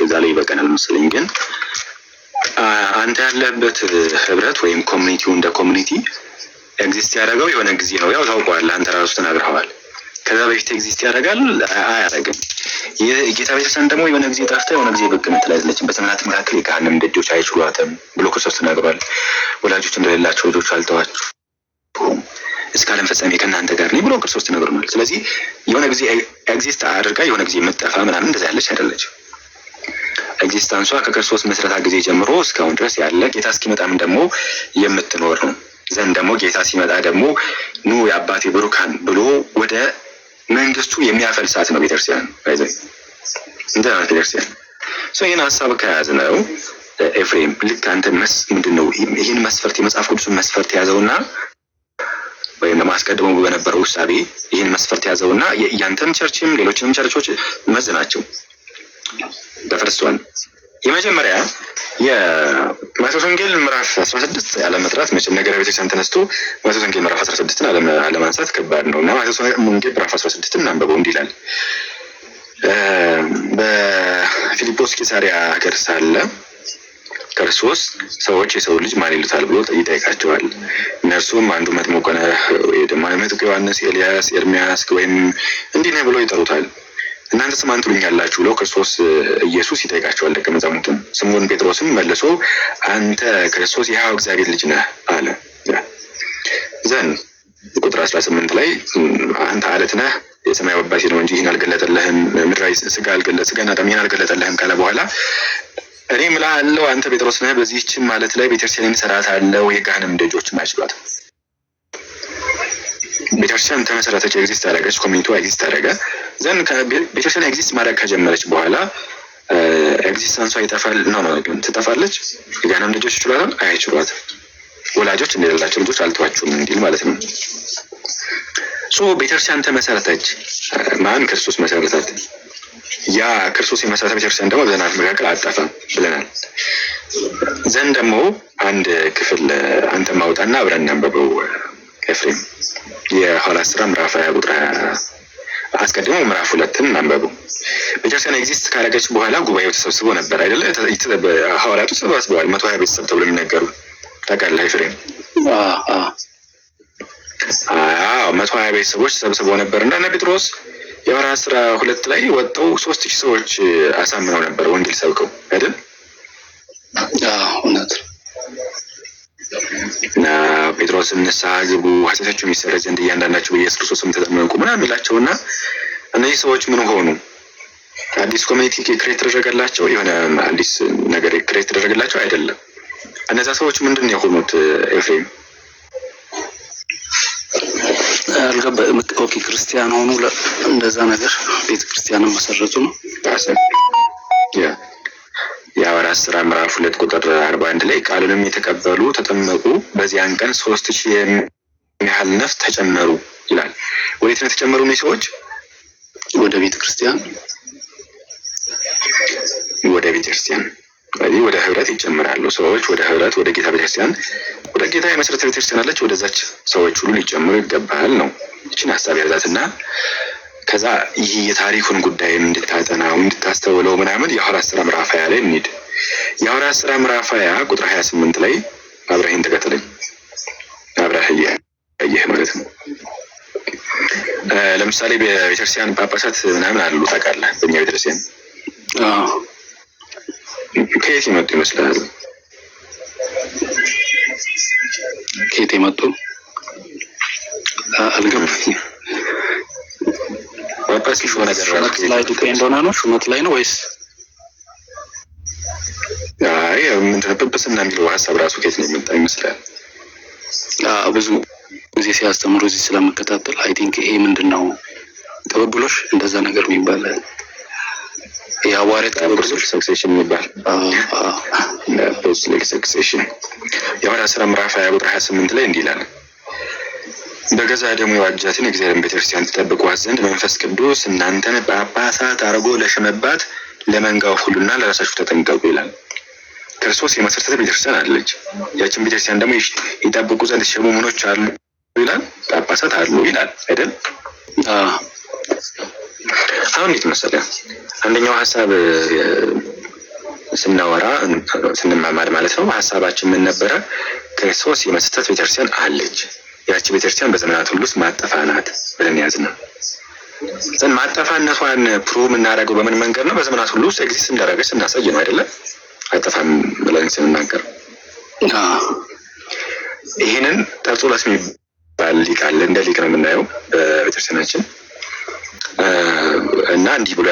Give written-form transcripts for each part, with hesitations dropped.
እዛ ላይ ይበቃናል መሰለኝ። ግን አንተ ያለበት ህብረት ወይም ኮሚኒቲው እንደ ኮሚኒቲ ኤግዚስት ያደረገው የሆነ ጊዜ ነው። ያው ታውቀዋለህ፣ አንተ ራስህ ተናግረዋል። ከዛ በፊት ኤግዚስት ያደርጋል አያደርግም። የጌታ ቤተክርስቲያን ደግሞ የሆነ ጊዜ ጠፍታ የሆነ ጊዜ ብቅ የምትል አይደለችም። በዘመናት መካከል የገሃነም ደጆች አይችሏትም ብሎ ክርስቶስ ተናግሯል። ወላጆች እንደሌላቸው ልጆች አልተዋችሁም እስከ ዓለም ፍጻሜ ከእናንተ ጋር ነኝ ብሎ ክርስቶስ ተናግሯል። ስለዚህ የሆነ ጊዜ ኤግዚስት አድርጋ የሆነ ጊዜ የምትጠፋ ምናምን እንደዛ ያለች አይደለችም። ኤግዚስታንሷ ከክርስቶስ መስረታ ጊዜ ጀምሮ እስካሁን ድረስ ያለ ጌታ እስኪመጣም ደግሞ የምትኖር ነው። ዘንድ ደግሞ ጌታ ሲመጣ ደግሞ ኑ የአባቴ ብሩካን ብሎ ወደ መንግስቱ የሚያፈልሳት ነው ቤተክርስቲያን። አይዘይ እንደ ቤተክርስቲያን ይህን ሀሳብ ከያዝ ነው ኤፍሬም ልክ አንተ ምንድነው ይህን መስፈርት የመጽሐፍ ቅዱስን መስፈርት ያዘውና ወይም ለማስቀደሙ በነበረው ውሳቤ ይህን መስፈርት ያዘውና ያንተም ቸርችም ሌሎችንም ቸርቾች መዝናቸው ተፈርሷል። የመጀመሪያ የማቴዎስ ወንጌል ምዕራፍ 16 ያለ መጥራት መቼም ነገረ ቤተክርስቲያን ተነስቶ ማቴዎስ ወንጌል ምዕራፍ 16ን አለማንሳት ከባድ ነው እና ማቴዎስ ወንጌል ምዕራፍ 16ን እናንብበው። እንዲህ ይላል። በፊልጶስ ቂሳሪያ ሀገር ሳለ ክርስቶስ ሰዎች የሰው ልጅ ማን ይሉታል ብሎ ይጠይቃቸዋል። እነርሱም አንዱ መጥምቁ ነህ፣ ወይ ደግሞ መጥምቁ ዮሐንስ፣ ኤልያስ፣ ኤርሚያስ ወይም እንዲህ ነው ብሎ ይጠሩታል። እናንተስ ማን ትሉኛላችሁ ብሎ ክርስቶስ ኢየሱስ ይጠይቃቸዋል ደቀ መዛሙርቱን። ስምዖን ጴጥሮስም መልሶ አንተ ክርስቶስ የሕያው እግዚአብሔር ልጅ ነህ አለ። ዘን ቁጥር 18 ላይ አንተ አለት ነህ የሰማይ አባቴ ነው እንጂ ይህን አልገለጠልህም፣ ምድራዊ ስጋና ደም ይህን አልገለጠልህም ካለ በኋላ እኔም እልሃለሁ አንተ ጴጥሮስ ነህ፣ በዚህችም ማለት ላይ ቤተክርስቲያንን እሰራታለሁ፣ የገሃነም ደጆችም አይችሏትም። ቤተክርስቲያን ተመሰረተች፣ ኤግዚስት አደረገች፣ ኮሚኒቲው ኤግዚስት አደረገ። ዘን ቤተክርስቲያን ኤግዚስት ማድረግ ከጀመረች በኋላ ኤግዚስተንሷ ይጠፋል ነው ትጠፋለች። የገሃነም ደጆች ይችሏታል አይችሏትም። ወላጆች እንደሌላቸው ልጆች አልተዋችሁም እንዲል ማለት ነው። ቤተክርስቲያን ተመሰረተች። ማን? ክርስቶስ መሰረታት። ያ ክርስቶስ የመሰረተ ቤተክርስቲያን ደግሞ በዘመናት መካከል አልጠፋም ብለናል። ዘንድ ደግሞ አንድ ክፍል አንተ ማውጣና አብረን እናንብበው ኤፍሬም። የሐዋርያት ሥራ ምዕራፍ 20 ቁጥር አስቀድሞ ምዕራፍ 2ን እናንብበው። ቤተክርስቲያን ኤግዚስት ካደረገች በኋላ ጉባኤው ተሰብስቦ ነበር አይደለ? ሐዋርያቱ ተሰብስበዋል። 120 ቤተሰብ ተብሎ የሚነገሩ ታውቃለህ ኤፍሬም? 120 ቤተሰቦች ተሰብስበው ነበር እና እነ ጴጥሮስ የሐዋርያት ሥራ 2 ላይ ወጥተው 3000 ሰዎች አሳምነው ነበር ወንጌል ሰብከው አይደል? እውነት። እና ጴጥሮስ ንስሐ ግቡ ኃጢአታችሁ የሚሰረይ ዘንድ እያንዳንዳችሁ በኢየሱስ ክርስቶስም ተጠመቁ ምናምን ይላቸውና እነዚህ ሰዎች ምን ሆኑ? አዲስ ኮሚኒቲ ክሬት ተደረገላቸው? የሆነ አዲስ ነገር ክሬት ተደረገላቸው? አይደለም። እነዛ ሰዎች ምንድን ነው የሆኑት ኤፍሬም? አልገባኝም። ኦኬ ክርስቲያን ሆኑ እንደዛ ነገር ቤተክርስቲያንን መሰረቱ ነው። የሐዋርያት ሥራ ምዕራፍ 2 ቁጥር 41 ላይ ቃሉንም የተቀበሉ ተጠመቁ፣ በዚያን ቀን 3000 የሚያህል ነፍስ ተጨመሩ ይላል። ወዴት ነው የተጨመሩ እነዚህ ሰዎች? ወደ ቤተክርስቲያን ስለዚህ ወደ ህብረት ይጨምራሉ ሰዎች። ወደ ህብረት ወደ ጌታ ቤተክርስቲያን ወደ ጌታ የመሰረተ ቤተክርስቲያን አለች። ወደዛች ሰዎች ሁሉ ሊጨምሩ ይገባል ነው። እቺን ሐሳብ ያዛትና ከዛ ይህ የታሪኩን ጉዳይ እንድታጠናው እንድታስተውለው ምናምን የሐዋርያት ሥራ ምዕራፍ 20 ላይ እንሂድ። የሐዋርያት ሥራ ምዕራፍ 20 ቁጥር 28 ላይ አብረህን ተከተለኝ። አብረህ ማለት ነው። ለምሳሌ በቤተክርስቲያን ጳጳሳት ምናምን አሉ ታውቃለህ? በእኛ ቤተክርስቲያን ከየት የመጡ ይመስላል? ከየት የመጡ አልገባኝም። ጳጳስ ሹመት ነገር ላይ ዲፔንድ ሆነ ነው? ሹመት ላይ ነው ወይስ? አይ ምንድነው ጵጵስና የሚለው ሀሳብ ራሱ ከየት ነው የመጣ ይመስላል? ብዙ ጊዜ ሲያስተምሩ እዚህ ስለመከታተል አይ ቲንክ ይሄ ምንድነው ቅብብሎሽ እንደዛ ነገር የሚባል የሐዋርያት ቅብብሎሽ ሰክሴሽን የሚባል አፖስቶሊክ ሰክሴሽን። የሐዋርያት ሥራ ምዕራፍ 20 ቁጥር 28 ላይ እንዲህ ይላል። በገዛ ደሙ የዋጃትን የእግዚአብሔርን ቤተክርስቲያን ትጠብቋት ዘንድ መንፈስ ቅዱስ እናንተን ጳጳሳት አድርጎ ለሸመባት ለመንጋው ሁሉና ለራሳችሁ ተጠንቀቁ ይላል። ክርስቶስ የመሰረተ ቤተክርስቲያን አለች። ያችን ቤተክርስቲያን ደግሞ ይጠብቁ ዘንድ የተሾሙ ምኖች አሉ ይላል፣ ጳጳሳት አሉ ይላል አይደል? አሁን እንዴት መሰለህ? አንደኛው ሐሳብ ስናወራ ስንማማር ማለት ነው ሀሳባችን ምን ነበረ? ክርስቶስ የመሰረታት ቤተክርስቲያን አለች። ያቺ ቤተክርስቲያን በዘመናት ሁሉ ውስጥ ማጠፋ ናት ብለን ያዝነው። ዘን ማጠፋነቷን ፕሩቭ የምናደርገው በምን መንገድ ነው? በዘመናት ሁሉ ውስጥ ኤግዚስት እንዳደረገች ስናሳይ ነው አይደለ? አይጠፋም ብለን ስንናገር ይህንን ጠርጡለስ የሚባል ሊቅ አለ። እንደ ሊቅ ነው የምናየው በቤተክርስቲያናችን እና እንዲህ ብሎ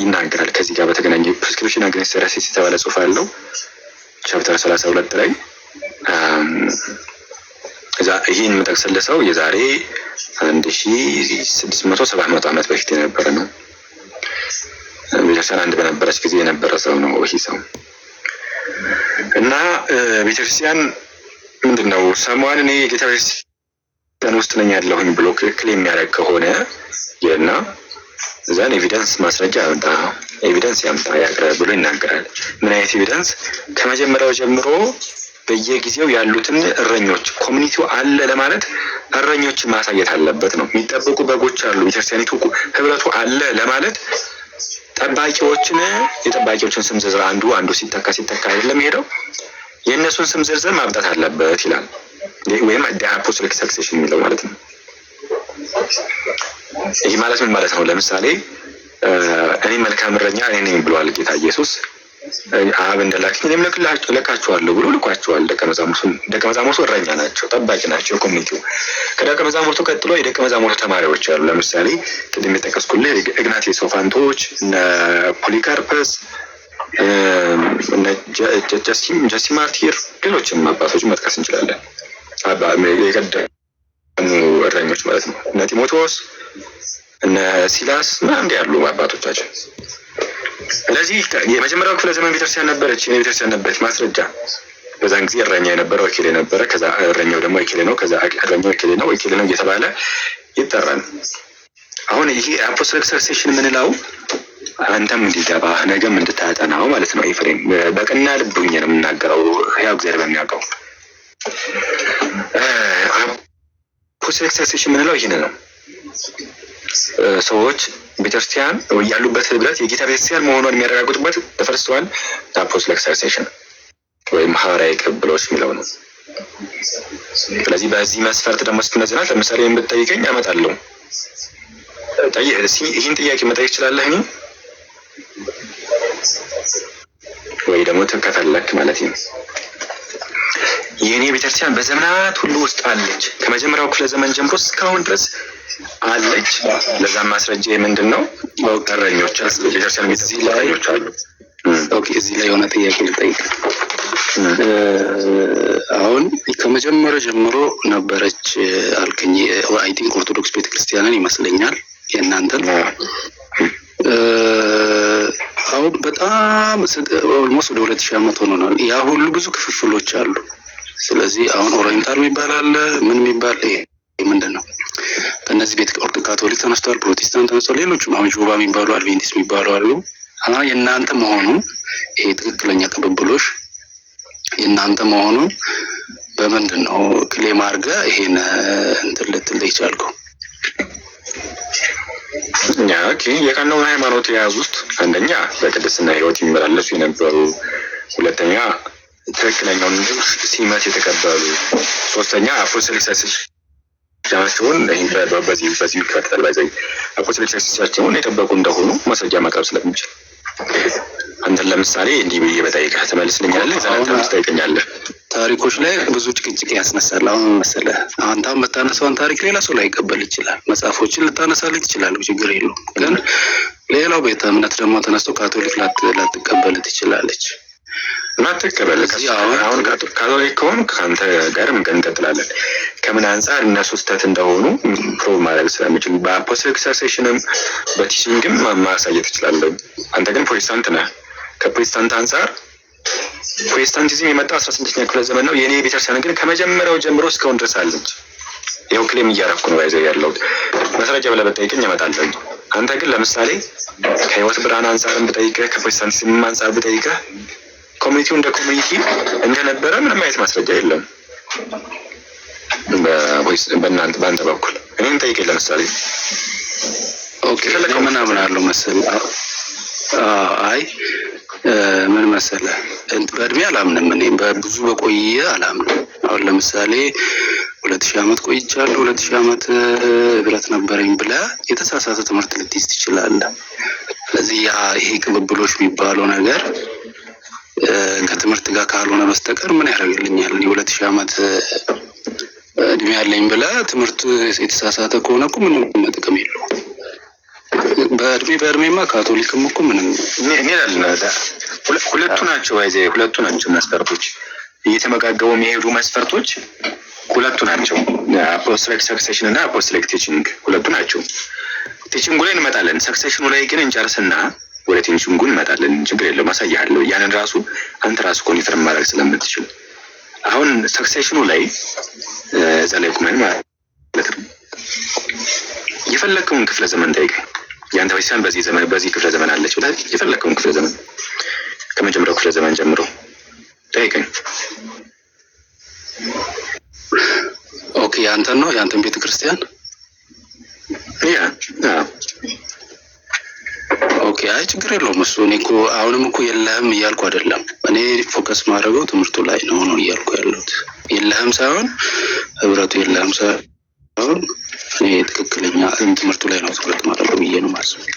ይናገራል። ከዚህ ጋር በተገናኘ ፕሪስክሪፕሽን አገንስት ሄረሲስ የተባለ ጽሑፍ አለው ቻፕተር 32 ላይ እዛ ይህን የምጠቅስልህ የዛሬ 1600-700 ዓመት በፊት የነበረ ነው። ቤተክርስቲያን አንድ በነበረች ጊዜ የነበረ ሰው ነው ይህ ሰው። እና ቤተክርስቲያን ምንድነው ሰሞኑን እኔ የጌታ ቤተክርስቲያን ውስጥ ነኝ ያለሁኝ ብሎ ክል የሚያደርግ ከሆነ እና እዛን ኤቪደንስ ማስረጃ ያምጣ፣ ኤቪደንስ ያምጣ ያቅርብ ብሎ ይናገራል። ምን አይነት ኤቪደንስ? ከመጀመሪያው ጀምሮ በየጊዜው ያሉትን እረኞች ኮሚኒቲው አለ ለማለት እረኞችን ማሳየት አለበት ነው። የሚጠበቁ በጎች አሉ፣ ቤተክርስቲያኒቱ ህብረቱ አለ ለማለት ጠባቂዎችን የጠባቂዎችን ስም ዝርዝር አንዱ ሲተካ አይደለም ሄደው የእነሱን ስም ዝርዝር ማምጣት አለበት ይላል። ወይም አፖስቶሊክ ሰክሴሽን የሚለው ማለት ነው። ይህ ማለት ምን ማለት ነው? ለምሳሌ እኔ መልካም እረኛ እኔ ነኝ ብሏል ጌታ ኢየሱስ። አብ እንደላከኝ እኔም ልካችኋለሁ ብሎ ልኳቸዋል። ደቀ መዛሙርቱ እረኛ ናቸው፣ ጠባቂ ናቸው ኮሚኒቲው። ከደቀ መዛሙርቱ ቀጥሎ የደቀ መዛሙርቱ ተማሪዎች አሉ። ለምሳሌ ቅድም የጠቀስኩልህ ኢግናቲዮስ ኦፍ አንቲዮክ፣ እነ ፖሊካርፐስ፣ እነ ጀስቲን ማርቲር፣ ሌሎችም አባቶች መጥቀስ እንችላለን። የቀደሙ እረኞች ማለት ነው። እነ ጢሞቴዎስ፣ እነ ሲላስ ምናምን ያሉ አባቶቻችን። ስለዚህ የመጀመሪያው ክፍለ ዘመን ቤተክርስቲያን ነበረች፣ ቤተክርስቲያን ነበረች ማስረጃ። በዛን ጊዜ እረኛ የነበረው ወኪል ነበረ። ከዛ እረኛው ደግሞ ወኪል ነው፣ ከዛ እረኛው ወኪል ነው እየተባለ ይጠራል። አሁን ይሄ አፖስቶሊክ ሰክሴሽን የምንለው አንተም እንዲገባ ነገም እንድታጠናው ማለት ነው። ኤፍሬም በቅና ልብ ሆኜ ነው የምናገረው፣ ያው እግዚአብሔር በሚያውቀው። አፖስቶሊክ ሰክሴሽን የምንለው ይሄን ነው። ሰዎች ቤተክርስቲያን ያሉበት ህብረት የጌታ ቤተክርስቲያን መሆኗን የሚያረጋግጡበት ፈርስት ዋን አፖስቶሊክ ሰክሴሽን ወይም ሐዋርያዊ ቅብብሎች የሚለው ነው። ስለዚህ በዚህ መስፈርት ደግሞ ስትነዝናት ለምሳሌ የምትጠይቀኝ አመጣለሁ። ይህን ጥያቄ መጠየቅ ትችላለህ ወይ ደግሞ ከፈለክ ማለት ነው። የኔ ቤተክርስቲያን በዘመናት ሁሉ ውስጥ አለች፣ ከመጀመሪያው ክፍለ ዘመን ጀምሮ እስካሁን ድረስ አለች። ለዛም ማስረጃ ምንድነው? እረኞች ቤተክርስቲያን ቤተክርስቲያኖች አሉ። ኦኬ፣ እዚህ ላይ የሆነ ጥያቄ ልጠይቅ። አሁን ከመጀመሪያው ጀምሮ ነበረች አልከኝ። አይ ቲንክ ኦርቶዶክስ ቤተክርስቲያንን ይመስለኛል የእናንተን። አሁን በጣም ኦልሞስት ወደ 2000 ዓመት ሆኖናል። ያ ሁሉ ብዙ ክፍፍሎች አሉ። ስለዚህ አሁን ኦሪየንታል የሚባል አለ፣ ምን የሚባል ምንድን ነው? በእነዚህ ቤት ካቶሊክ ተነስተዋል፣ ፕሮቴስታንት ተነስተዋል፣ ሌሎችም አሁን ጆባ የሚባሉ አድቬንቲስት የሚባሉ አሉ። አሁን የእናንተ መሆኑ ይሄ ትክክለኛ ቅብብሎሽ የእናንተ መሆኑ በምንድን ነው ክሌም አድርገህ ይሄን እንትን ልትል የቻልከው? ኦኬ፣ የቀናውን ሃይማኖት የያዙት አንደኛ በቅድስና ህይወት የሚመላለሱ የነበሩ፣ ሁለተኛ ትክክለኛውን ሲመት የተቀበሉ፣ ሶስተኛ አፖስቶሊክ ሰክሴሽናቸውን በዚህ ይከተል ባይዘይ አፖስቶሊክ ሰክሴሽናቸውን የጠበቁ እንደሆኑ ማስረጃ ማቅረብ ስለሚችል አንተን ለምሳሌ እንዲህ ብዬ በጠይቀህ ትመልስልኛለህ፣ ዘላለም ትጠይቀኛለህ። ታሪኮች ላይ ብዙ ጭቅጭቅ ያስነሳል። አሁን መሰለህ አንተ የምታነሳውን ታሪክ ሌላ ሰው ላይ ይቀበል ይችላል። መጽሐፎችን ልታነሳልህ ትችላለህ፣ ችግር የለውም። ግን ሌላው ቤተ እምነት ደግሞ ተነስቶ ካቶሊክ ላትቀበል ትችላለች። ማትቀበል አሁን ካቶሊክ ከሆን ከአንተ ጋር እንቀጥላለን። ከምን አንጻር እነሱ ስህተት እንደሆኑ ፕሮቭ ማድረግ ስለሚችል በአፖስቶሊክ ሰክሴሽንም በቲቺንግም ማሳየት ትችላለህ። አንተ ግን ፕሮቴስታንት ነህ። ከፕሮቴስታንት አንጻር ፕሮቴስታንቲዝም የመጣው 16ኛ ክፍለ ዘመን ነው። የኔ ቤተክርስቲያን ግን ከመጀመሪያው ጀምሮ እስካሁን ድረስ አለች። ይኸው ክሌም እያደረኩ ነው ባይዘው ያለው ማስረጃ ብለህ ብትጠይቀኝ እመጣለሁ። አንተ ግን ለምሳሌ ከህይወት ብርሃን አንጻርም ብጠይቀህ ከፕሮቴስታንቲዝም አንጻር ብጠይቀህ ኮሚኒቲው እንደ ኮሚኒቲ እንደነበረ ምንም አይነት ማስረጃ የለም። በአንተ በኩል እኔን ጠይቀኝ ለምሳሌ። ኦኬ፣ ምን አምናለሁ መሰለህ? አይ ምን መሰለህ በእድሜ አላምንም። እኔ በብዙ በቆየ አላምንም። አሁን ለምሳሌ 2000 ዓመት ቆይቻለሁ 2000 ዓመት ህብረት ነበረኝ ብለህ የተሳሳተ ትምህርት ልትይዝ ትችላለህ። ስለዚህ ይሄ ቅብብሎች የሚባለው ነገር ከትምህርት ጋር ካልሆነ በስተቀር ምን ያደርግልኛል? 2000 ዓመት እድሜ ያለኝ ብለህ ትምህርቱ የተሳሳተ ከሆነ እኮ ምንም ጥቅም የለውም። በእድሜማ ካቶሊክም እኮ ምንም ሁለቱ ናቸው መስፈርቶች እየተመጋገቡ የሚሄዱ መስፈርቶች ሁለቱ ናቸው። አፖስቶሊክ ሰክሴሽን እና አፖስቶሊክ ቲቺንግ ሁለቱ ናቸው። ቲቺንጉ ላይ እንመጣለን። ሰክሴሽኑ ላይ ግን እንጨርስና ወደ ቲቺንጉ እንመጣለን። ችግር የለውም፣ አሳያለሁ። ያንን ራሱ አንተ ራሱ ኮንፈርም ማድረግ ስለምትችል አሁን ሰክሴሽኑ ላይ እዛ ላይ ቁመን ማለት ነው። የፈለከውን ክፍለ ዘመን ጠይቀኝ። ያንተ ቤተሰብ በዚህ ክፍለ ዘመን አለች ብለህ የፈለከውን ክፍለ ዘመን ከመጀመሪያው ክፍለ ዘመን ጀምሮ ጠይቀኝ። ኦኬ፣ ያንተን ቤተክርስቲያን ኦኬ፣ አይ ችግር የለውም እሱ። እኔ እኮ አሁንም እኮ የለህም እያልኩ አይደለም። እኔ ፎከስ ማድረገው ትምህርቱ ላይ ነው እያልኩ ያለሁት። የለህም ሳይሆን ህብረቱ የለህም ሳይሆን እኔ ትክክለኛ ትምህርቱ ላይ ነው ትኩረት ማድረገው ብዬ ነው የማስበው።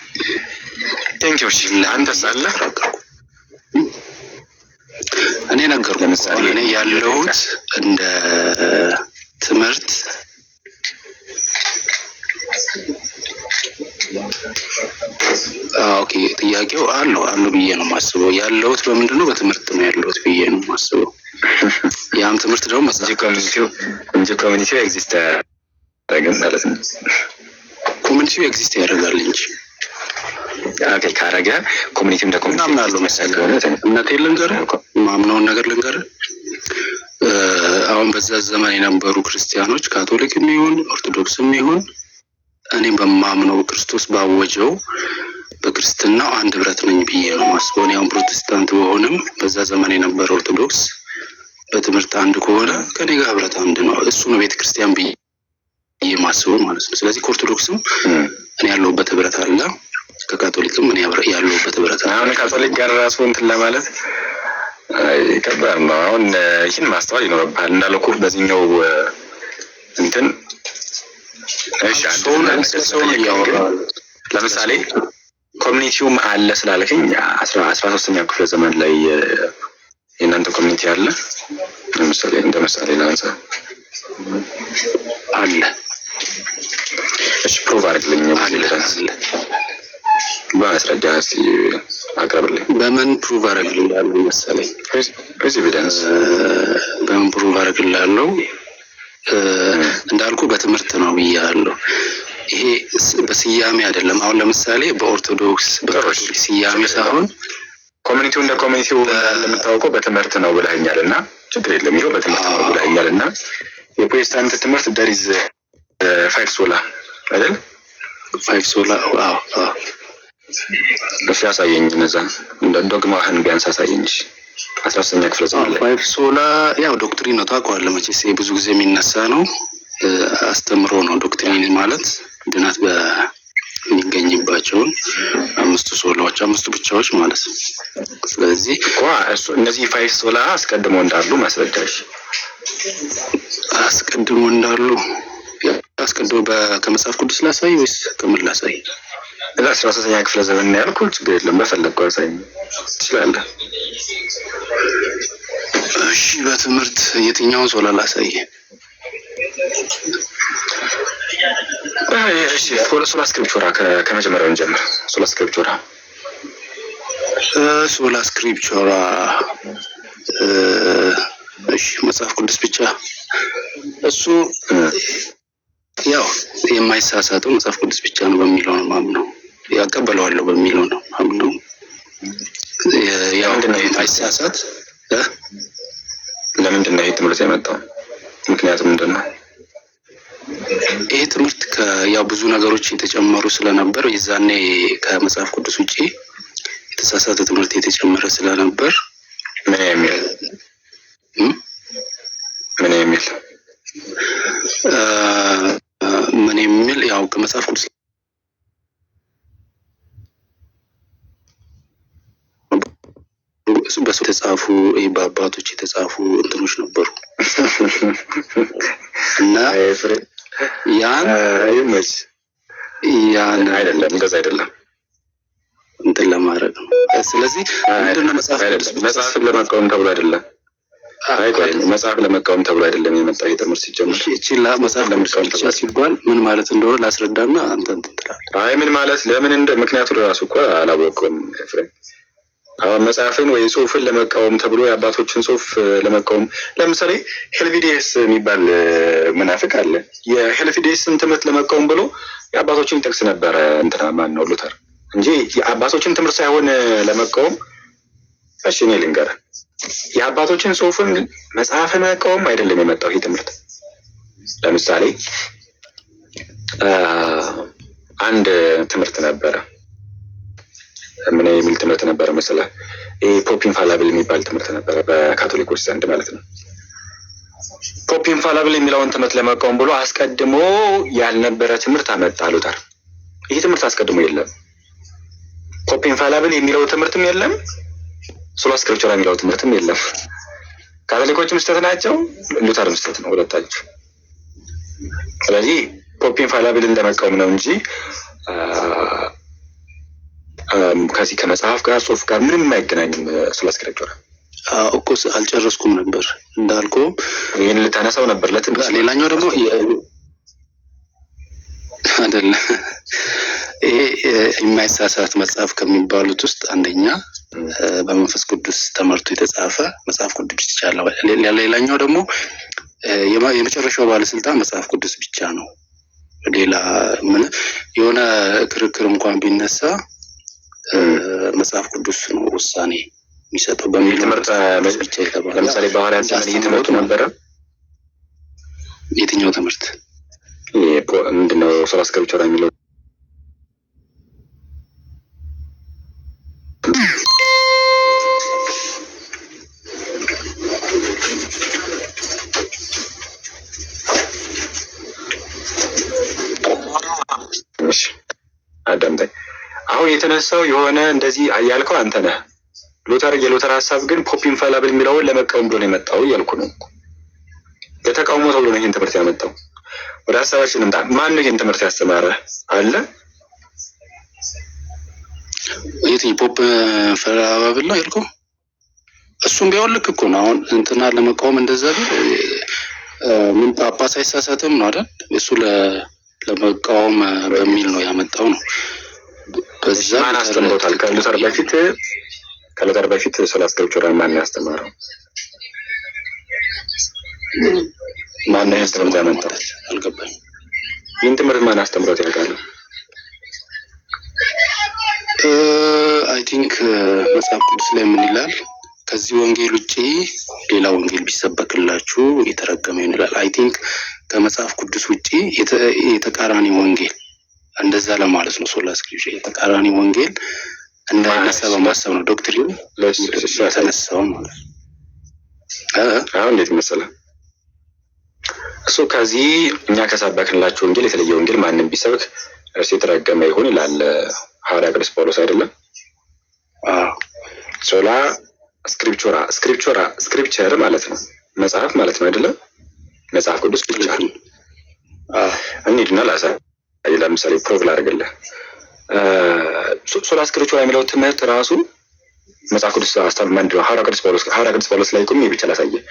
ቴንክ ዩ። እሺ አንተስ አለ? እኔ ነገርኩህ። ለምሳሌ እኔ ያለሁት እንደ ትምህርት ኦኬ፣ ጥያቄው አለው ብዬ ነው የማስበው። ያለሁት በምንድነው? በትምህርት ነው ያለሁት ብዬ ነው የማስበው። ያም ትምህርት ደግሞ እንጂ ኮሚኒቲው ኤግዚስት ያደርጋል ማለት ነው። ኮሚኒቲው ኤግዚስት ያደርጋል እንጂ ኦኬ፣ ካረገ ኮሚኒቲው እንደ ኮሚኒቲ ምናምናለው መሰለህ። እምነቴን ልንገርህ፣ ማምነውን ነገር ልንገርህ። አሁን በዛ ዘመን የነበሩ ክርስቲያኖች ካቶሊክም ይሁን ኦርቶዶክስም ይሁን እኔም በማምነው ክርስቶስ ባወጀው በክርስትናው አንድ ህብረት ነኝ ብዬ ነው የማስበው። እኔ አሁን ፕሮቴስታንት በሆንም በዛ ዘመን የነበረ ኦርቶዶክስ በትምህርት አንድ ከሆነ ከኔ ጋር ህብረት አንድ ነው። እሱ ነው ቤተክርስቲያን ብዬ የማስበው ማለት ነው። ስለዚህ ከኦርቶዶክስም እኔ ያለሁበት ህብረት አለ፣ ከካቶሊክም እኔ ያለሁበት ህብረት አለ። አሁን ካቶሊክ ጋር ራሱ እንትን ለማለት ከባድ ነው። አሁን ይህን ማስተዋል ይኖርብሃል። እንዳልኩህ በዚህኛው እንትን እሺ፣ ለምሳሌ ኮሚኒቲውም አለ ስላልከኝ 13ኛው ክፍለ ዘመን ላይ የእናንተ ኮሚኒቲ አለ። ለምሳሌ እንደምሳሌ ላንሳ አለ። እሺ ፕሩቭ አድርግልኝ። በማስረጃ እስኪ አቅርብልኝ። በምን ፕሩቭ አደርግልሃለሁ መሰለኝ? ኤቪደንስ በምን ፕሩቭ አደርግልሃለሁ? እንዳልኩ በትምህርት ነው ብያለሁ። ይሄ በስያሜ አይደለም። አሁን ለምሳሌ በኦርቶዶክስ በካቶሊክ ስያሜ ሳይሆን ኮሚኒቲው እንደ ኮሚኒቲው እንደምታውቀው በትምህርት ነው ብለኸኛልና ችግር የለም። ይኸው በትምህርት ነው ብለኸኛልና የፕሮቴስታንት ትምህርት ደሪዝ 5 ሶላ አይደል? 5 ሶላ እሺ ያሳየኝ። እነዛ እንደ ዶግማህን ቢያንስ አሳየኝ። 13ኛ ክፍለ ዘመን ላይ 5 ሶላ ያው ዶክትሪን ነው ታውቀዋለህ መቼስ። ብዙ ጊዜ የሚነሳ ነው፣ አስተምሮ ነው። ዶክትሪን ማለት ድነት በሚገኝባቸውን 5 ሶላዎች 5 ብቻዎች ማለት ነው። ስለዚህ እሱ እነዚህ 5 ሶላ አስቀድሞ እንዳሉ ማስረጃሽ አስቀድሞ እንዳሉ ከመጽሐፍ ቅዱስ ላሳይ ወይስ ከምን ላሳይ? 13ኛ ክፍለ ዘመን ነው ያልኩት። ችግር የለም በፈለግከው አሳይ ትችላለህ። እሺ በትምህርት የትኛውን ሶላ ላሳይ? እሺ ሶላ ስክሪፕቹራ ከመጀመሪያው እንጀምር። ሶላ ስክሪፕቹራ እሺ መጽሐፍ ቅዱስ ብቻ። እሱ ያው የማይሳሳተው መጽሐፍ ቅዱስ ብቻ ነው በሚለው ነው ማምነው። ያቀበለዋለሁ በሚለው ነው ማምነው። ያው የማይሳሳት ለምንድን ነው ይሄ ትምህርት የመጣው? ምክንያቱም ምንድን ነው ይሄ ትምህርት? ያው ብዙ ነገሮች የተጨመሩ ስለነበር የዛኔ ከመጽሐፍ ቅዱስ ውጪ የተሳሳተ ትምህርት የተጨመረ ስለነበር ምን የሚል ያው ከመጽሐፍ ቅዱስ በሰው የተጻፉ በአባቶች የተጻፉ እንትኖች ነበሩ እና ያን አይደለም እንደዛ አይደለም እንትን ለማድረግ ነው። ስለዚህ ምንድነው መጽሐፍን ለመቃወም ተብሎ አይደለም። መጽሐፍ ለመቃወም ተብሎ አይደለም የመጣው የትምህርት ሲጀምር እቺላ መጽሐፍ ለመቃወም ተብሎ ሲባል ምን ማለት እንደሆነ ላስረዳና አንተ እንትን ትላለህ። አይ ምን ማለት ለምን እንደ ምክንያቱ ራሱ እኮ አላወቀውም ኤፍሬም። አሁን መጽሐፍን ወይ ጽሁፍን ለመቃወም ተብሎ የአባቶችን ጽሁፍ ለመቃወም ለምሳሌ ሄልቪዲየስ የሚባል መናፍቅ አለ። የሄልቪዲየስን ትምህርት ለመቃወም ብሎ የአባቶችን ጥቅስ ነበረ እንትና ማን ነው ሉተር እንጂ የአባቶችን ትምህርት ሳይሆን ለመቃወም። እሺ እኔ ልንገርህ የአባቶችን ጽሁፍን መጽሐፍን መቃወም አይደለም የመጣው ይህ ትምህርት። ለምሳሌ አንድ ትምህርት ነበረ ምን የሚል ትምህርት ነበረ መሰለህ? ፖፕ ኢንፋላብል የሚባል ትምህርት ነበረ በካቶሊኮች ዘንድ ማለት ነው። ፖፕ ኢንፋላብል የሚለውን ትምህርት ለመቃወም ብሎ አስቀድሞ ያልነበረ ትምህርት አመጣ ሉተር። ይህ ትምህርት አስቀድሞ የለም። ፖፕ ኢንፋላብል የሚለው ትምህርትም የለም፣ ሶላ ስክሪፕቸራ የሚለው ትምህርትም የለም። ካቶሊኮችም ስህተት ናቸው፣ ሉተርም ስህተት ነው ሁለታቸው። ስለዚህ ፖፕ ኢንፋላብልን ለመቃወም ነው እንጂ ከዚህ ከመጽሐፍ ጋር ጽሁፍ ጋር ምንም የማይገናኝም። ሶላ ስክሪፕቸራ እኮ አልጨረስኩም ነበር እንዳልከው ይሄን ልታነሳው ነበር ለትምህርት። ሌላኛው ደግሞ አይደለ ይሄ የማይሳሳት መጽሐፍ ከሚባሉት ውስጥ አንደኛ በመንፈስ ቅዱስ ተመርቶ የተጻፈ መጽሐፍ ቅዱስ ብቻ ነው። ሌላኛው ደግሞ የመጨረሻው ባለስልጣን መጽሐፍ ቅዱስ ብቻ ነው። ሌላ ምን የሆነ ክርክር እንኳን ቢነሳ መጽሐፍ ቅዱስ ነው ውሳኔ የሚሰጠው በሚል ትምህርት ብቻ የተባለ። ለምሳሌ በሐዋርያት ዘመን እየተመጡ ነበረ። የትኛው ትምህርት ምንድነው? ሶላ ስክሪፕቸራ የሚለው አዳምጠኝ። አሁን የተነሳው የሆነ እንደዚህ ያልከው አንተ ነህ። የሉተር ሀሳብ ግን ፖፕ ኢንፋላብል የሚለውን ለመቃወም ብሎ ነው የመጣው እያልኩ ነው። ለተቃውሞ ተብሎ ነው ይህን ትምህርት ያመጣው። ወደ ሀሳባችን እንምጣ። ማን ነው ይህን ትምህርት ያስተማረ አለ? የትኛው ፖፕ ኢንፋላብል ነው ያልከው? እሱም ቢሆን ልክ እኮ ነው። አሁን እንትና ለመቃወም እንደዛ ቢል ምን ጳጳስ አይሳሳትም ነው አይደል? እሱ ለመቃወም በሚል ነው ያመጣው ነው። በዛ ማን አስተምሮታል? ከሉተር በፊት ሶላ ስክሪፕቸራ ማን ያስተማረው? ማን ያስተምሮት ያመጣው? አልገባኝ። ይህን ትምህርት ማን አስተምሮት ያውቃል? አይ ቲንክ መጽሐፍ ቅዱስ ላይ ምን ይላል? ከዚህ ወንጌል ውጪ ሌላ ወንጌል ቢሰበክላችሁ የተረገመ ይላል። አይ ቲንክ ከመጽሐፍ ቅዱስ ውጪ የተቃራኒ ወንጌል እንደዛ ለማለት ነው። ሶላ ስክሪፕቸር የተቃራኒ ወንጌል እንዳይነሳ በማሰብ ነው ዶክትሪን ተነሳው ማለት ነው። አሁን እንዴት መሰለህ? እሱ ከዚህ እኛ ከሰበክንላችሁ ወንጌል የተለየ ወንጌል ማንም ቢሰብክ እርሱ የተረገመ ይሁን ይላል ሐዋርያ ቅዱስ ጳውሎስ አይደለም? ሶላ ስክሪፕቸር ማለት ነው መጽሐፍ ማለት ነው አይደለም? መጽሐፍ ቅዱስ ብቻ ነው። እንሂድና ላሳይ። ለምሳሌ ፕሮቭ ላድርግልህ። ሶላ ስክሪፕቸር የሚለው ትምህርት ራሱ መጽሐፍ ቅዱስ አስተምሮ ነው። ሐዋርያ ቅዱስ ጳውሎስ ላይ ቆም ብቻ ላሳየህ።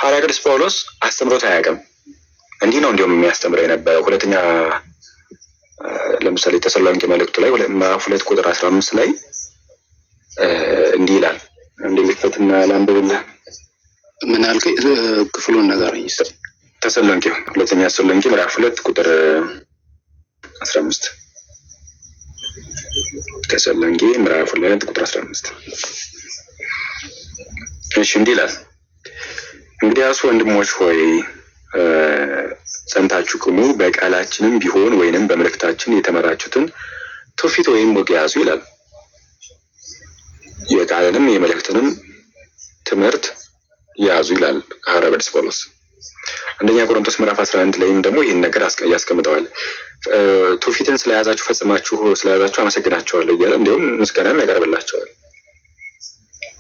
ሐዋርያ ቅዱስ ጳውሎስ አስተምሮት አያውቅም። እንዲህ ነው እንዲሁም የሚያስተምረው የነበረው። ሁለተኛ ለምሳሌ ተሰሎንቄ መልእክቱ ላይ ምዕራፍ 2 ቁጥር 15 ላይ እንዲህ ይላል። እንደሚፈትና ላንብብልህ። ምን አልከኝ? ክፍሉን ነገረኝ። ሁለተኛ ተሰሎንቄ ምዕራፍ 2 ቁጥር 15 ተሰሎንቄ ምዕራፍ 2 ቁጥር 15 እሺ እንዲህ ይላል። እንግዲያስ ወንድሞች ሆይ ጸንታችሁ ቁሙ፣ በቃላችንም ቢሆን ወይንም በመልእክታችን የተመራችሁትን ትውፊት ወይም ወግ ያዙ ይላል። የቃልንም የመልእክትንም ትምህርት ያዙ ይላል ሐዋርያ ቅዱስ ጳውሎስ። አንደኛ ቆሮንቶስ ምዕራፍ 11 ላይም ደግሞ ይህን ነገር ያስቀምጠዋል። ትውፊትን ስለያዛችሁ ፈጽማችሁ ስለያዛችሁ አመሰግናችኋለሁ እያለ እንዲሁም ምስጋናም ያቀርብላቸዋል።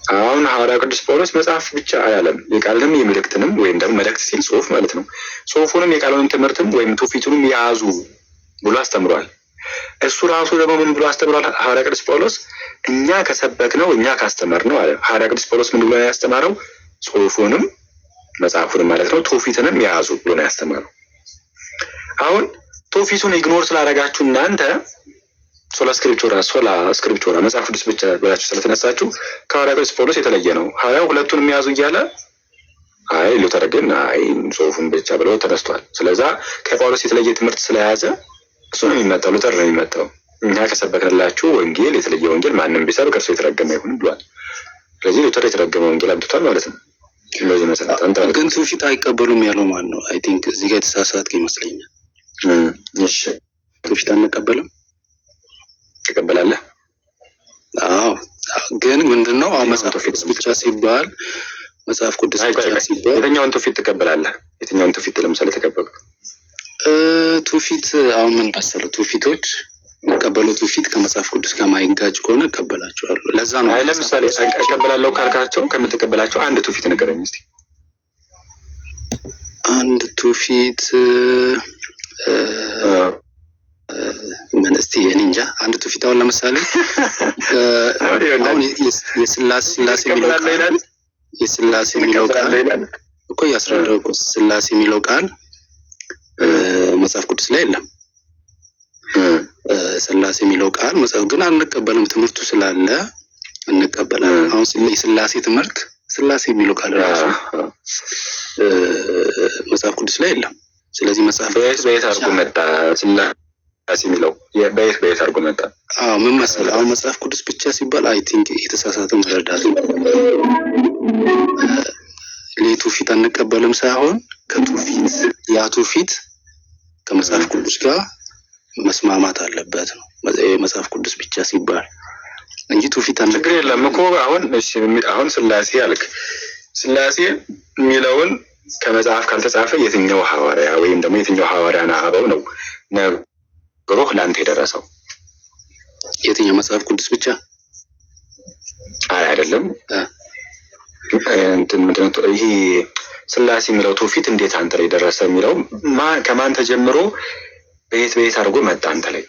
አሁን ሐዋርያ ቅዱስ ጳውሎስ መጽሐፍ ብቻ አያለም፣ የቃልንም የመልእክትንም ወይም ደግሞ መልእክት ሲል ጽሁፍ ማለት ነው፣ ጽሁፉንም የቃሉንም ትምህርትም ወይም ትውፊቱንም ያዙ ብሎ አስተምሯል። እሱ ራሱ ደግሞ ምን ብሎ አስተምሯል? ሐዋርያ ቅዱስ ጳውሎስ እኛ ከሰበክነው እኛ ካስተማርነው አለ። ሐዋርያ ቅዱስ ጳውሎስ ምን ብሎ ነው ያስተማረው? ጽሁፉንም መጽሐፉንም ማለት ነው ትውፊትንም ያዙ ብሎ ነው ያስተማረው። አሁን ትውፊቱን ኢግኖር ስላደረጋችሁ እናንተ ሶላ ስክሪፕቹራ መጽሐፍ ቅዱስ ብቻ ብላችሁ ስለተነሳችሁ ከሐዋርያ ቅዱስ ጳውሎስ የተለየ ነው። ሐዋርያው ሁለቱንም ያዙ እያለ አይ ሉተር ግን አይ ጽሁፉን ብቻ ብለው ተነስቷል። ስለዛ ከጳውሎስ የተለየ ትምህርት ስለያዘ እሱ ነው የሚመጣው፣ ሉተር ነው የሚመጣው። እኛ ከሰበክንላችሁ ወንጌል የተለየ ወንጌል ማንም ቢሰብክ እርሱ የተረገመ ይሁን ብሏል። ስለዚህ ሉተር የተረገመ ወንጌል አምጥቷል ማለት ነው። እንደዚህ መሰረት አንተ ግን ትውፊት አይቀበሉም ያለው ማን ነው? አይ ቲንክ እዚህ ጋር የተሳሳትክ ይመስለኛል። እሺ ትውፊት አንቀበልም ትቀበላለህ? አዎ ግን ምንድነው መጽሐፍ ቅዱስ ብቻ ሲባል መጽሐፍ ቅዱስ ብቻ ሲባል የትኛውን ትውፊት ትቀበላለህ? የትኛውን ትውፊት ለምሳሌ ተቀበሉ? ትውፊት አሁን ምን መሰለህ ትውፊቶች መቀበሉ ትውፊት ከመጽሐፍ ቅዱስ ጋር ማይጋጭ ከሆነ እቀበላቸዋለሁ። ለዛ ነው አይ ለምሳሌ እቀበላለሁ ካልካቸው ከምትቀበላቸው አንድ ትውፊት ንገረኝ እስቲ። አንድ ትውፊት ምን እስቲ እኔ እንጃ። አንድ ትውፊት አሁን ለምሳሌ አሁን የስላሴ የሚለው ቃል እኮ ያስረዳው እኮ ስላሴ የሚለው ቃል መጽሐፍ ቅዱስ ላይ የለም። ስላሴ የሚለው ቃል መጽሐፍ ግን አንቀበልም፣ ትምህርቱ ስላለ እንቀበላለን። አሁን የስላሴ ትምህርት ስላሴ የሚለው ቃል ራሱ መጽሐፍ ቅዱስ ላይ የለም። ስለዚህ መጽሐፍ በየት አድርጎ መጣ? ስላሴ የሚለው በየት አድርጎ መጣ? ምን መሰለህ አሁን መጽሐፍ ቅዱስ ብቻ ሲባል አይ ቲንክ የተሳሳተ መረዳት ነው። ለትውፊት አንቀበልም ሳይሆን ከትውፊት ያ ትውፊት ከመጽሐፍ ቅዱስ ጋር መስማማት አለበት ነው መጽሐፍ ቅዱስ ብቻ ሲባል እንጂ ትውፊት ችግር የለም እኮ። አሁን ስላሴ አልክ። ስላሴ የሚለውን ከመጽሐፍ ካልተጻፈ የትኛው ሐዋርያ ወይም ደግሞ የትኛው ሐዋርያና አበው ነው ነገሮህ ለአንተ የደረሰው? የትኛው መጽሐፍ ቅዱስ ብቻ? አይ አይደለም። እንትን ምንድነው ይሄ ስላሴ የሚለው ትውፊት እንዴት አንተ ላይ ደረሰ የሚለው ከማን ተጀምሮ በየት አድርጎ መጣ አንተ ላይ?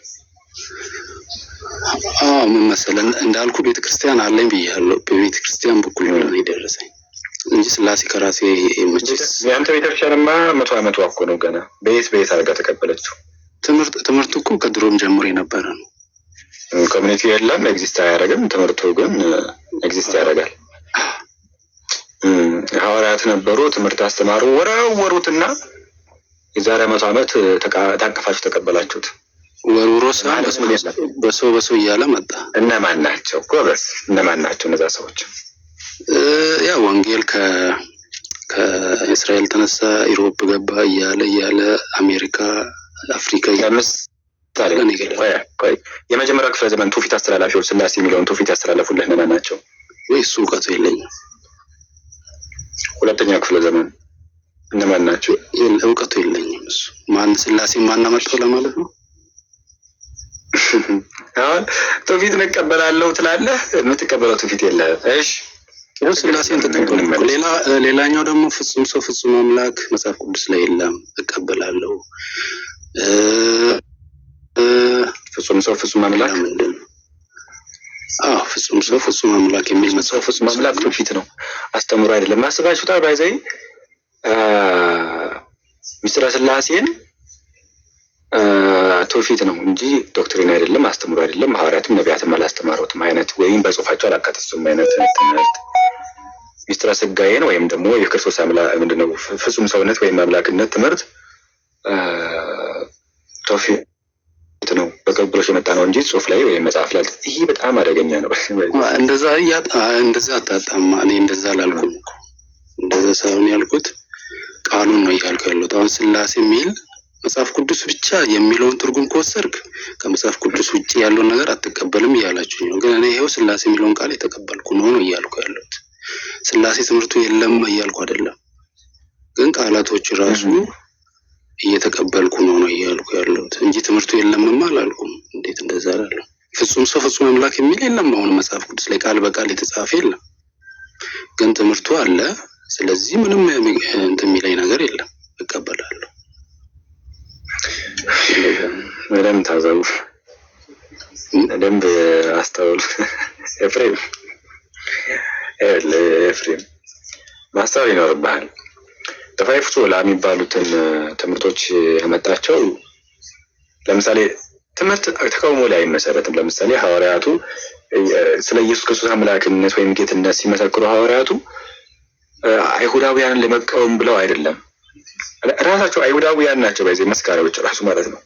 ምን መሰለህ እንዳልኩ ቤተክርስቲያን አለኝ ብያለሁ። በቤተክርስቲያን በኩል ነው የደረሰኝ እንጂ ስላሴ ከራሴ መቼስ ያንተ ቤተክርስቲያንማ 100 ዓመቷ እኮ ነው ገና። በየት አድርጋ ተቀበለችው? ትምህርቱ እኮ ከድሮም ጀምሮ የነበረ ነው። ኮሚኒቲ የለም ኤግዚስት አያደርግም። ትምህርቱ ግን ኤግዚስት ያደርጋል። ሐዋርያት ነበሩ፣ ትምህርት አስተማሩ፣ ወረወሩትና የዛሬ 100 ዓመት ታቀፋችሁ ተቀበላችሁት። ወርውሮስ በሰው እያለ መጣ። እነማን ናቸው ጎበዝ? እነማን ናቸው እነዛ ሰዎች? ያ ወንጌል ከእስራኤል ተነሳ ኢሮፕ ገባ እያለ አሜሪካ፣ አፍሪካ የመጀመሪያው ክፍለ ዘመን ትውፊት አስተላላፊዎች ስላሴ የሚለውን ትውፊት ያስተላለፉልህ እነማን ናቸው? ወይ እሱ እውቀቱ የለኝም። ሁለተኛው ክፍለ ዘመን እነማን ናቸው? እውቀቱ የለኝም። እሱ ማን ስላሴ ማን አመጣው ለማለት ነው። አሁን ትውፊት እንቀበላለሁ ትላለህ፣ የምትቀበለው ትውፊት የለህም። እሺ ስላሴን ተቀበልኩ። ሌላኛው ደግሞ ፍጹም ሰው ፍጹም አምላክ መጽሐፍ ቅዱስ ላይ የለም፣ እቀበላለሁ። ፍጹም ሰው ፍጹም አምላክ ምንድን ነው? ፍጹም ሰው ፍጹም አምላክ የሚል መጽሐፍ ፍጹም አምላክ ትውፊት ነው፣ አስተምሮ አይደለም። ማስባችሁታል ባይዘይ ምስጢረ ስላሴን ትውፊት ነው እንጂ ዶክትሪን አይደለም፣ አስተምሮ አይደለም። ሐዋርያትም ነቢያትም አላስተማሩትም አይነት ወይም በጽሁፋቸው አላካተቱም አይነት ትምህርት ምስጢረ ስጋዬን ወይም ደግሞ የክርስቶስ አምላክ ምንድነው ፍጹም ሰውነት ወይም አምላክነት ትምህርት ትውፊት ነው፣ በቅብብሎሽ የመጣ ነው እንጂ ጽሁፍ ላይ ወይም መጽሐፍ ላይ ይሄ በጣም አደገኛ ነው። እንደዛ አታጣማ። እኔ እንደዛ አላልኩም እኮ። እንደዛ ሳይሆን ያልኩት ቃሉን ነው እያልኩ ያለሁት። አሁን ስላሴ የሚል መጽሐፍ ቅዱስ ብቻ የሚለውን ትርጉም ከወሰድክ ከመጽሐፍ ቅዱስ ውጭ ያለውን ነገር አትቀበልም እያላችሁ ነው። ግን እኔ ይሄው ስላሴ የሚለውን ቃል የተቀበልኩ ነው እያልኩ ያለሁት። ስላሴ ትምህርቱ የለም እያልኩ አይደለም፣ ግን ቃላቶች ራሱ እየተቀበልኩ ነው እያልኩ ያለሁት እንጂ ትምህርቱ የለምማ አላልኩም። እንዴት እንደዛ አላለሁ? ፍጹም ሰው ፍጹም አምላክ የሚል የለም አሁን መጽሐፍ ቅዱስ ላይ ቃል በቃል የተጻፈ የለም። ግን ትምህርቱ አለ። ስለዚህ ምንም እንትን የሚለኝ ነገር የለም፣ እቀበላለሁ። በደንብ ታዘቡ፣ በደንብ አስተውሉ። ኤፍሬም ማስተዋል ይኖርብሃል። ፋይቭ ሶላ የሚባሉትን ትምህርቶች ያመጣቸው ለምሳሌ ትምህርት ተቃውሞ ላይ አይመሰረትም። ለምሳሌ ሐዋርያቱ ስለ ኢየሱስ ክርስቶስ አምላክነት ወይም ጌትነት ሲመሰክሩ ሐዋርያቱ አይሁዳውያንን ለመቃወም ብለው አይደለም። ራሳቸው አይሁዳውያን ናቸው በዚህ መስካሪዎች ራሱ ማለት ነው።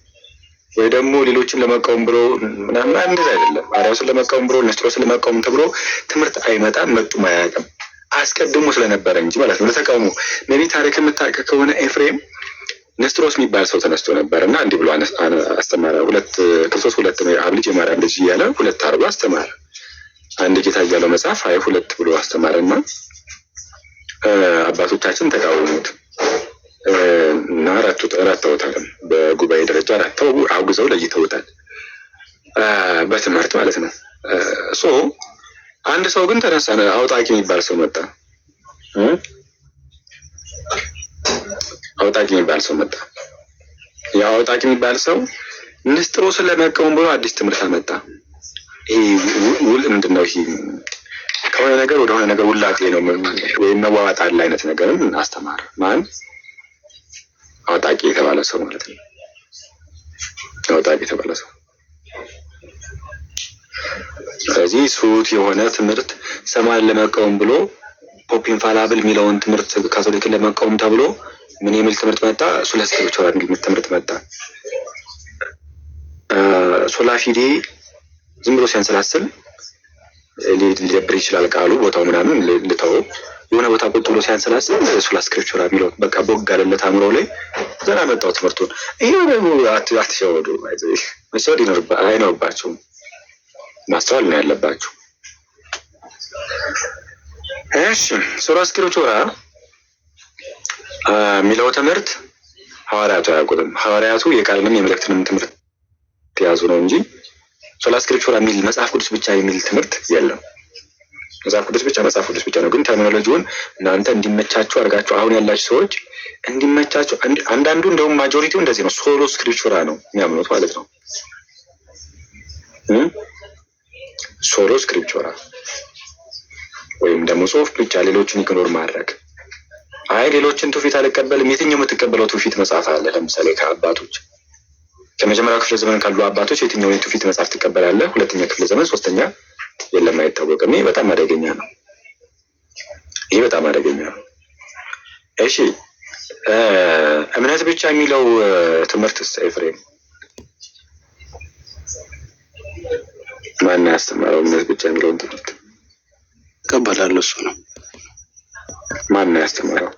ወይ ደግሞ ሌሎችን ለመቃወም ብሎ ምናምን እንደዛ አይደለም። አርያውስን ለመቃወም ብሎ ንስጥሮስን ለመቃወም ተብሎ ትምህርት አይመጣም፣ መጡም አያውቅም። አስቀድሞ ስለነበረ እንጂ ማለት ነው። ለተቃውሞ ነቢ ታሪክ የምታውቅ ከሆነ ኤፍሬም ንስጥሮስ የሚባል ሰው ተነስቶ ነበር እና እንዲህ ብሎ አስተማረ። ክርስቶስ ሁለት ነው፣ የአብ ልጅ የማርያም ልጅ እያለ ሁለት አድርጎ አስተማረ። አንድ ጌታ እያለው መጽሐፍ ሁለት ብሎ አስተማረና አባቶቻችን ተቃወሙት እና ረተውታል። በጉባኤ ደረጃ ረተው አውግዘው ለይተውታል፣ በትምህርት ማለት ነው። አንድ ሰው ግን ተነሳ፣ አውጣቂ የሚባል ሰው መጣ። ያ አውጣቂ የሚባል ሰው ንስጥሮስን ለመቃወም ብሎ አዲስ ትምህርት አመጣ። ይሄ ምንድን ነው? ይሄ ከሆነ ነገር ወደ ሆነ ነገር ውላጤ ነው ወይም መዋዋጥ አለ አይነት ነገርን አስተማረ። ማን? አውጣቂ የተባለ ሰው ማለት ነው። አውጣቂ የተባለ ሰው። ስለዚህ ሱት የሆነ ትምህርት ሰማይን ለመቃወም ብሎ ፖፕ ኢንፋላብል የሚለውን ትምህርት ካቶሊክን ለመቃወም ተብሎ ምን የሚል ትምህርት መጣ? ሶላ ስክሪፕቹራ የሚል ትምህርት መጣ። ሶላ ፊዴ ዝም ብሎ ሲያንሰላስል ሊደብር ይችላል ቃሉ ቦታው ምናምን ልተው። የሆነ ቦታ ቁጭ ብሎ ሲያንሰላስል ሶላ ስክሪፕቹራ የሚለው በቃ ቦግ አለለት አእምሮ ላይ ዘና መጣው ትምህርቱን። ይሄ ደግሞ አትሸወዱ፣ መሸወድ አይኖርባቸውም። ማስተዋል ነው ያለባችሁ። እሺ ሶላ ስክሪፕቹራ የሚለው ትምህርት ሐዋርያቱ አያውቁትም። ሐዋርያቱ የቃልንም የመልእክትንም ትምህርት የያዙ ነው እንጂ ሶላ ስክሪፕቹራ የሚል መጽሐፍ ቅዱስ ብቻ የሚል ትምህርት የለም። መጽሐፍ ቅዱስ ብቻ ነው። ግን ተርሚኖሎጂውን እናንተ እንዲመቻችሁ አድርጋችሁ አሁን ያላችሁ ሰዎች እንዲመቻችሁ፣ አንዳንዱ እንደውም ማጆሪቲው እንደዚህ ነው፣ ሶሎ ስክሪፕቹራ ነው የሚያምኑት ማለት ነው። ሶሎ ስክሪፕቹራ ወይም ደግሞ ጽሁፍ ብቻ ሌሎችን ኢግኖር ማድረግ። ሌሎችን ትውፊት አልቀበልም። የትኛው የምትቀበለው ትውፊት መጽሐፍ አለ? ለምሳሌ ከአባቶች ከመጀመሪያው ክፍለ ዘመን ካሉ አባቶች የትኛው የትውፊት መጽሐፍ ትቀበላለህ? ሁለተኛ ክፍለ ዘመን፣ ሶስተኛ የለም፣ አይታወቅም። ይሄ በጣም አደገኛ ነው። እሺ እምነት ብቻ የሚለው ትምህርት ኤፍሬም ማን ያስተማረው? እምነት ብቻ የሚለውን ትምህርት እቀበላለሁ። እሱ ነው። ማን ያስተማረው?